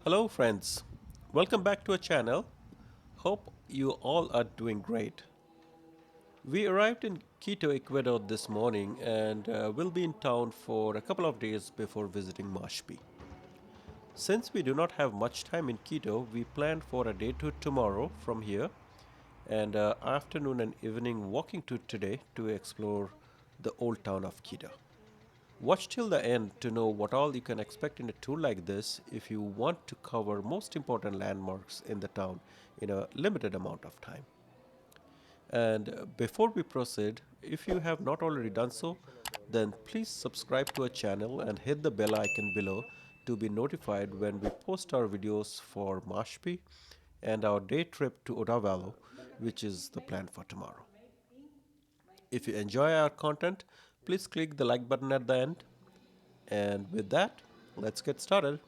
Hello, friends. Welcome back to our channel. Hope you all are doing great. We arrived in Quito, Ecuador this morning and will be in town for a couple of days before visiting Mashpi. Since we do not have much time in Quito, we planned for a day tour tomorrow from here and afternoon and evening walking tour today to explore the old town of Quito. Watch till the end to know what all you can expect in a tour like this if you want to cover most important landmarks in the town in a limited amount of time. And before we proceed, if you have not already done so, then please subscribe to our channel and hit the bell icon below to be notified when we post our videos for Mashpi and our day trip to Otavalo, which is the plan for tomorrow. If you enjoy our content, please click the like button at the end. And with that, let's get started.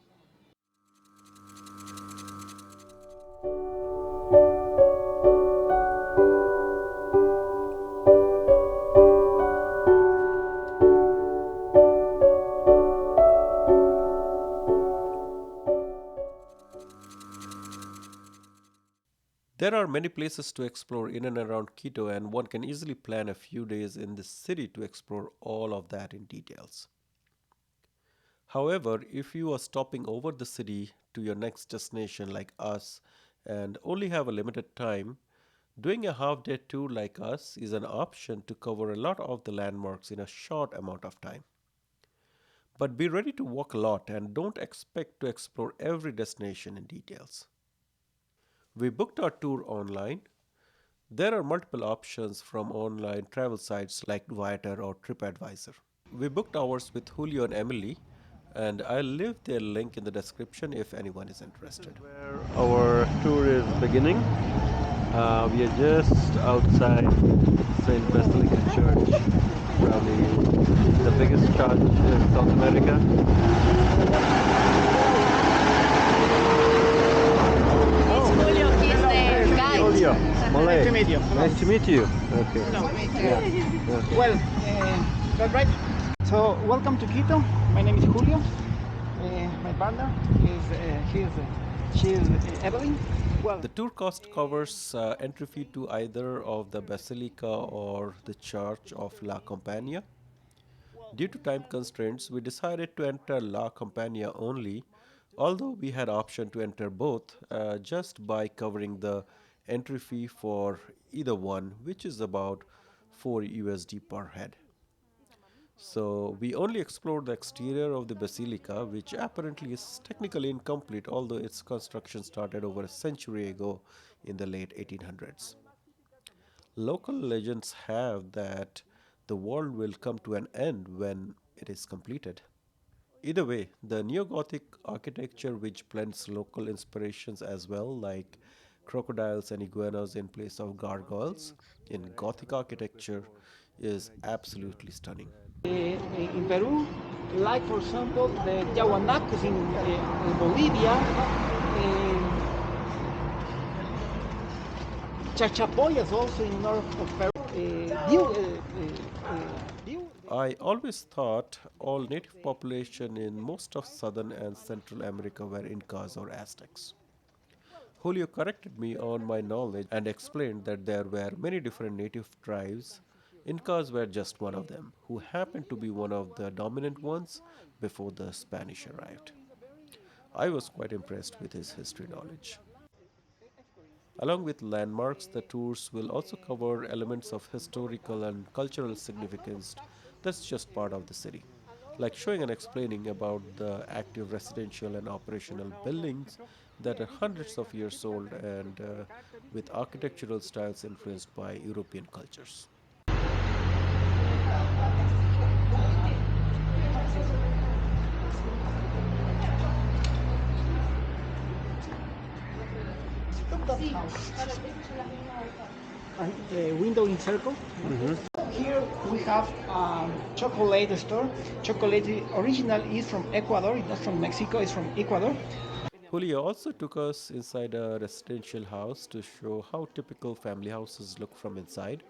There are many places to explore in and around Quito, and one can easily plan a few days in the city to explore all of that in details. However, if you are stopping over the city to your next destination like us and only have a limited time, doing a half day tour like us is an option to cover a lot of the landmarks in a short amount of time. But be ready to walk a lot and don't expect to explore every destination in details. We booked our tour online. There are multiple options from online travel sites like Viator or TripAdvisor. We booked ours with Julio and Emily, and I'll leave their link in the description if anyone is interested. Where our tour is beginning. We are just outside St. Basilica Church, probably the biggest church in South America. It's Julio, he's the guide. Julio, Malay. Nice to meet you. Nice to meet you. Okay. No, Okay. well, that's right. So, welcome to Quito. My name is Julio. My partner is she is Evelyn. Well, The tour cost covers entry fee to either of the Basilica or the Church of La Compañía. Due to time constraints, we decided to enter La Compañía only, although we had option to enter both just by covering the entry fee for either one, which is about 4 USD per head. So we only explored the exterior of the basilica, which apparently is technically incomplete, although its construction started over a century ago in the late 1800s. Local legends have that the world will come to an end when it is completed. Either way, the neo Gothic architecture, which blends local inspirations as well, like crocodiles and iguanas in place of gargoyles in Gothic architecture, is absolutely stunning. in Peru, like for example the Yahuanacos in Bolivia, Chachapoyas also in north of Peru. I always thought all native population in most of southern and central America were Incas or Aztecs. Julio corrected me on my knowledge and explained that there were many different native tribes. Incas were just one of them, who happened to be one of the dominant ones before the Spanish arrived. I was quite impressed with his history knowledge. Along with landmarks, the tours will also cover elements of historical and cultural significance that's just part of the city, like showing and explaining about the active residential and operational buildings that are hundreds of years old and with architectural styles influenced by European cultures. And the window in circle. Here we have chocolate store. Chocolate original is from Ecuador. It's not from Mexico. It's from Ecuador. Julio also took us inside a residential house to show how typical family houses look from inside.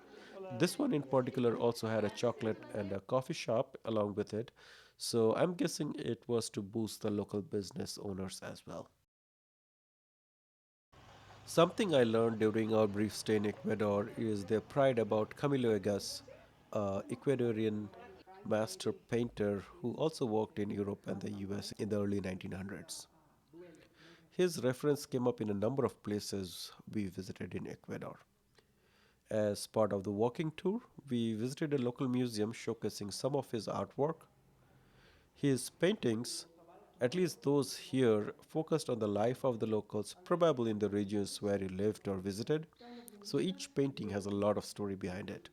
This one in particular also had a chocolate and a coffee shop along with it, so I'm guessing it was to boost the local business owners as well. Something I learned during our brief stay in Ecuador is their pride about Camilo Egas, a Ecuadorian master painter who also worked in Europe and the US in the early 1900s. His reference came up in a number of places we visited in Ecuador. As part of the walking tour, we visited a local museum showcasing some of his artwork. His paintings, at least those here, focused on the life of the locals, probably in the regions where he lived or visited. So each painting has a lot of story behind it.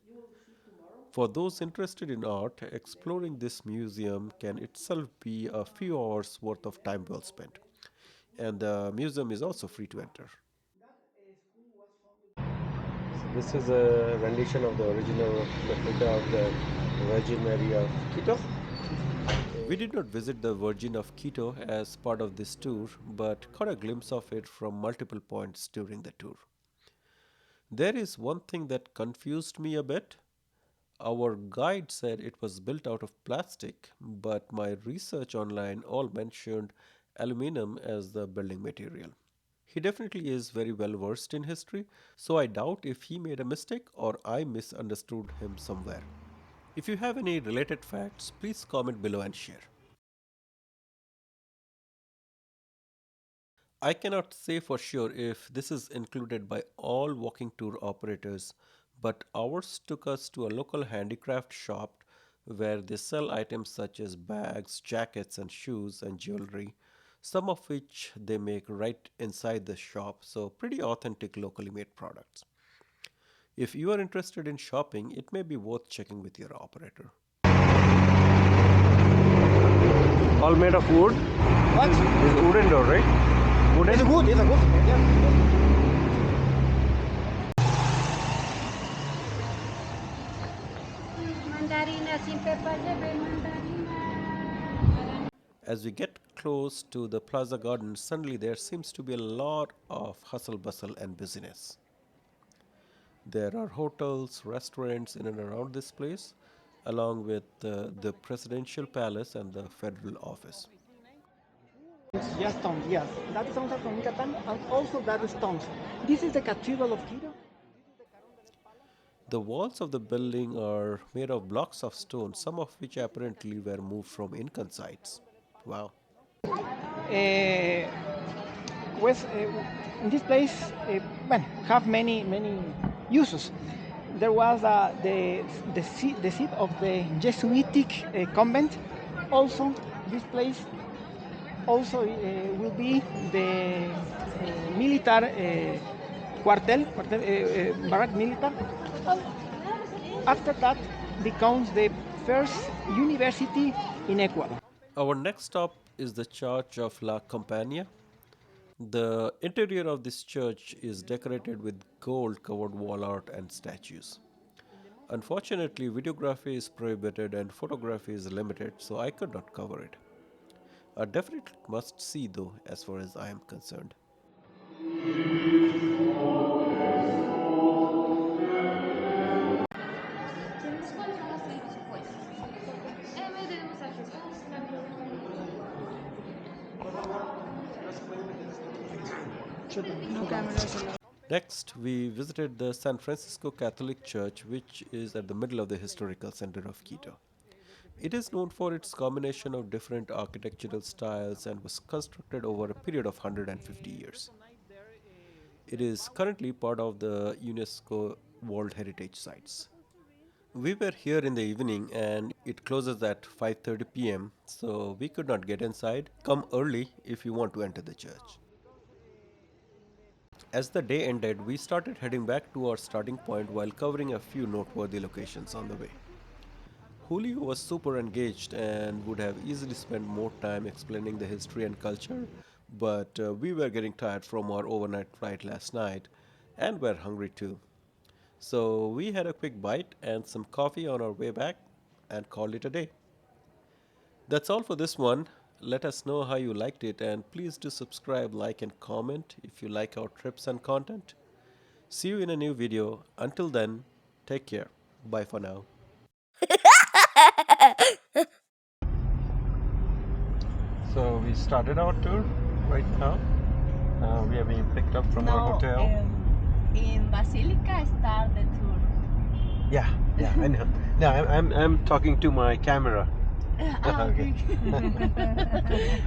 For those interested in art, exploring this museum can itself be a few hours worth of time well spent. And the museum is also free to enter. This is a rendition of the original replica of the Virgin Mary of Quito. We did not visit the Virgin of Quito as part of this tour, but caught a glimpse of it from multiple points during the tour. There is one thing that confused me a bit. Our guide said it was built out of plastic, but my research online all mentioned aluminum as the building material. He definitely is very well versed in history, so I doubt if he made a mistake or I misunderstood him somewhere. If you have any related facts, please comment below and share. I cannot say for sure if this is included by all walking tour operators, but ours took us to a local handicraft shop where they sell items such as bags, jackets, and shoes and jewelry, some of which they make right inside the shop, so pretty authentic locally made products. If you are interested in shopping, it may be worth checking with your operator. All made of wood. What? This is wooden door, right? Wooden. It's good, it's good. Yeah. Mandarina sin pepa lleve mandarina. As we get close to the Plaza Garden, suddenly there seems to be a lot of hustle bustle and busyness. There are hotels, restaurants in and around this place, along with the presidential palace and the federal office. Yes, stones, yes. That stones are from Yucatan, and also that stones. This is the Cathedral of Quito. The walls of the building are made of blocks of stone, some of which apparently were moved from Incan sites. Wow. Uh, was in this place, well, have many uses. There was the seat of the Jesuitic convent. Also, this place also will be the military barrack militar. And after that, becomes the first university in Ecuador. Our next stop is the Church of La Compañía. The interior of this church is decorated with gold covered wall art and statues. Unfortunately, videography is prohibited and photography is limited, so I could not cover it. A definite must see, though, as far as I am concerned. Next, we visited the San Francisco Catholic Church, which is at the middle of the historical center of Quito. It is known for its combination of different architectural styles and was constructed over a period of 150 years. It is currently part of the UNESCO World Heritage Sites. We were here in the evening and it closes at 5:30 p.m., so we could not get inside. Come early if you want to enter the church. As the day ended, we started heading back to our starting point while covering a few noteworthy locations on the way. Julio was super engaged and would have easily spent more time explaining the history and culture, but we were getting tired from our overnight flight last night and were hungry too. So we had a quick bite and some coffee on our way back and called it a day. That's all for this one. Let us know how you liked it and please do subscribe, like, and comment if you like our trips and content. See you in a new video. Until then, take care. Bye for now. So we started our tour right now. We are being picked up from no, our hotel. In Basílica start the tour. Yeah, I know. No, I'm talking to my camera. Ah, Okay. okay.